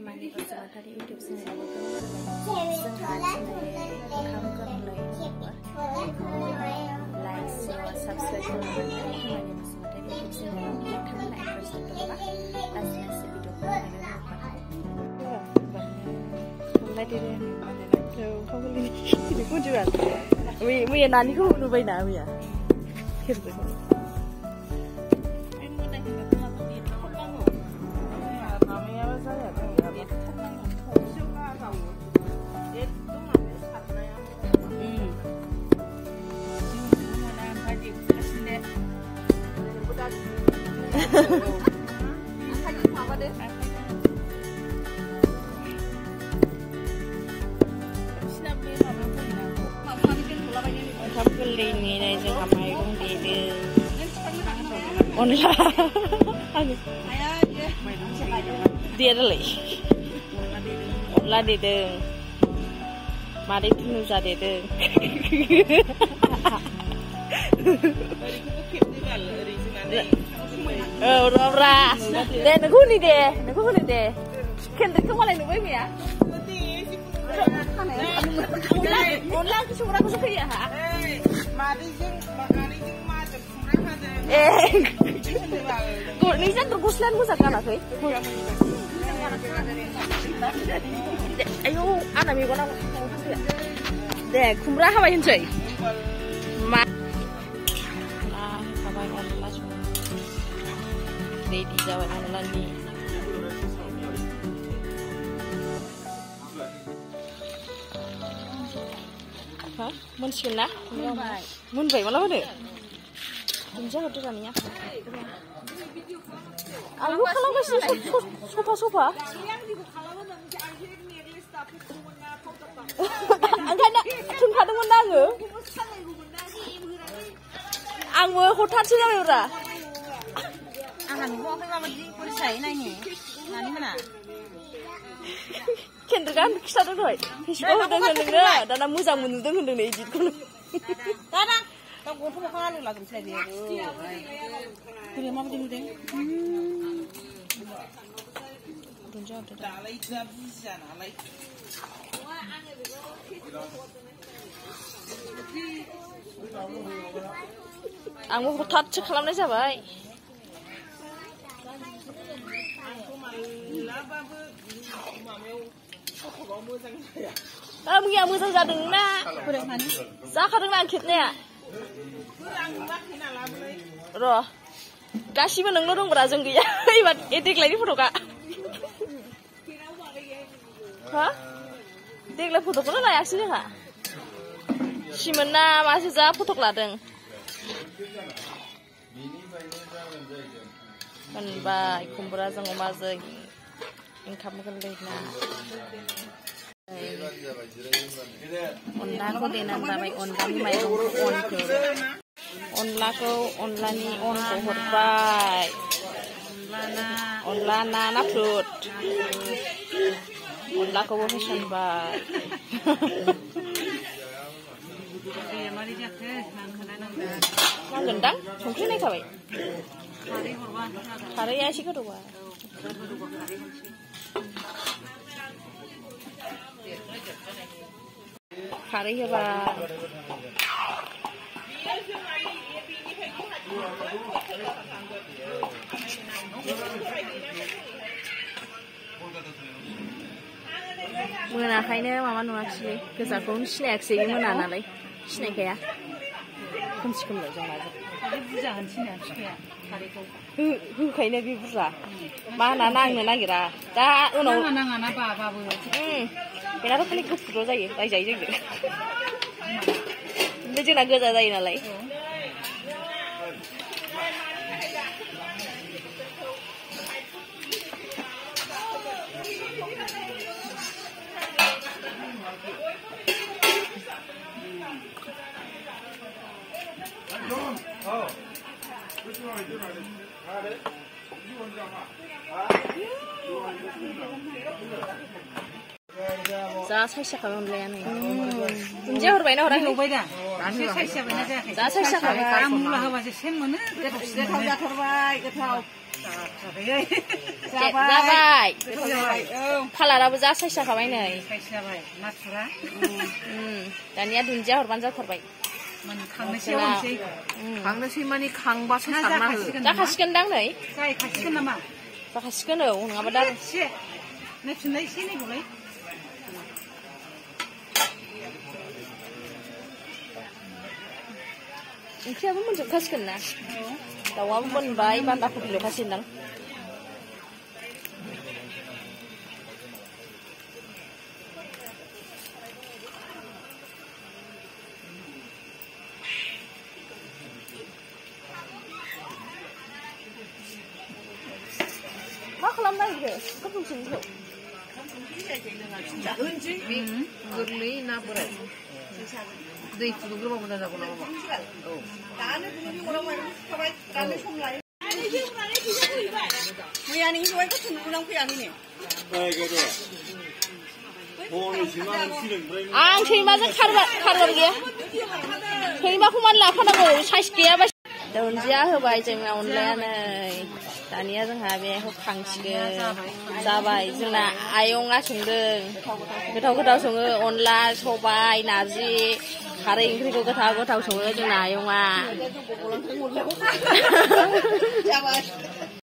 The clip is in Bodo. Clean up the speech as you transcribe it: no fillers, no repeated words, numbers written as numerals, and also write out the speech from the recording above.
Mani Basumatari YouTube channel जोंहा ओंखाम गोरलै लाइक शेयार साबस्क्राइब खालामनानै Mani Basumatari YouTube channel नोंथांमोना इन्टारेस्टेड दङबा लासै भिडिअखौ नायनो मैया नानिखौ नुबायना मैया ओंखाम गोरलैनि जोंहा माइरं देदों अनला देरालाय अनला देदों मादै धुनुजा देदों रब्रा दे नोंखौ होनि दे केन्दिखौ मालाय नुबाय मैया अनला ओंख्रि संग्राखौसो फैयो आंहा गरनै जाद्र गस्लायानो मोजां गानाखै आयौ आंना मेगना दे खुमब्रा हाबाय होनसै मा हाबाय अनला सं रेडि जाबाय अनलानि मोनसिगोन ना मोनबाय माला मोनो दुन्दिया हरदो जानाया आंबो खालामगासिनो सफा ओंखायनो थुनखादोंमोन ना आंबो हरथारसै जाबायब्रा आंहा नुबावाखै माबायदि फरिसायै नायनो नानि मोना केन्द्रिका खिथादों दहाय फेसबुकाव होदों नोङो दाना मोजां नुदों होनदों नै इदिखौनो दाना दा गथ' मोखां आलु लागोनसै बेयो बोरै माबायदि नुदों दुन्दिया हरदो दालाय जा बुजिया नालाय आंबो हरथारसो खालामनाय जाबाय मैया मोजां जादों ना जाखादों आं खेबनाया र' गासिबो नोंनो दंब्रा जों गैया एबार देग्लायनि फट'का हा देग्लाय फट'खौनो लायासै जोंहा सिमोन ना मासो जा फट'क लादों मोनबाय खुमब्राजों अमाजों ओंखाम गोरलै ना अनलाखौ देनानै जाबाय अनलानि माइरंखौ अनलानि अनखौ हरबाय अनला ना नाथुर अनलाखौबो होसनबाय नांगोनदां संख्रि नायखाबाय खारैया एसे गोदौबा खारै होबा मोनाखायनो माबा नुवाखिसै गोजाखौनो सिनायाखिसै मोना नालाय सिनायखाया खोमसि खोमलाव जों माजों बुरजा होनसिना बिफाया खारैखौ होखायनो बे बुरजा मा होना नांनो नागिरा दा उनाव नाङाना बाबाबो बेनाथ' खालि गुफुर जायो रायजायो जोंजों ओमफ्राय जोंना गोजा जायो नालाय जा साइज जाखाबाय अनलायानो दुन्दिया हरबायना हराखै नुबाय दा जा साइज जाखाबाय आं मुला होबासो सेन मोनो गोथाव जाथारबाय गोथाव जाबाय कालाराबो जा साइज जाखाबाय नै जाबाय नाथुरा दानिया दुन्दिया हरबानो जाथारबाय खांनोसै माने खांबासो सारना हो जाखासिगोनदां नै जाखासिगोन नामा जाखासिगोन औ नङाबा दा नायफिनलाय एसे नायबावलाय ओंख्रियाबो मोनजोबखासिगोन ना दाउआबो मोनबाय बान्दा कबिल'खासिगोनदां मा खालामनो नागिरखो ओंखाम संसैनिखौ गोरलै ना बोराय दै फुदुंग्रोबा मोजां जागौ नामा औ दानो फुदुंग्रोबाव माइरं सुखाबाय दानो सम लायो मैयानि जवाइखौ थुनलांफैयाखैनो आं सैमाजों खारबार गैया सैमाखौ मानो लाफानांगौ साइज गैयाबा दुन्दिया होबाय जोंना अनलाया नै दानिया जोंहा बेखौ खांसिगोन जाबाय जोंना आयंआ संदों गोथाव सङो अनला सबाय नारजि खारै ओंख्रिखौ गोथाव सङो जोंना आयंआ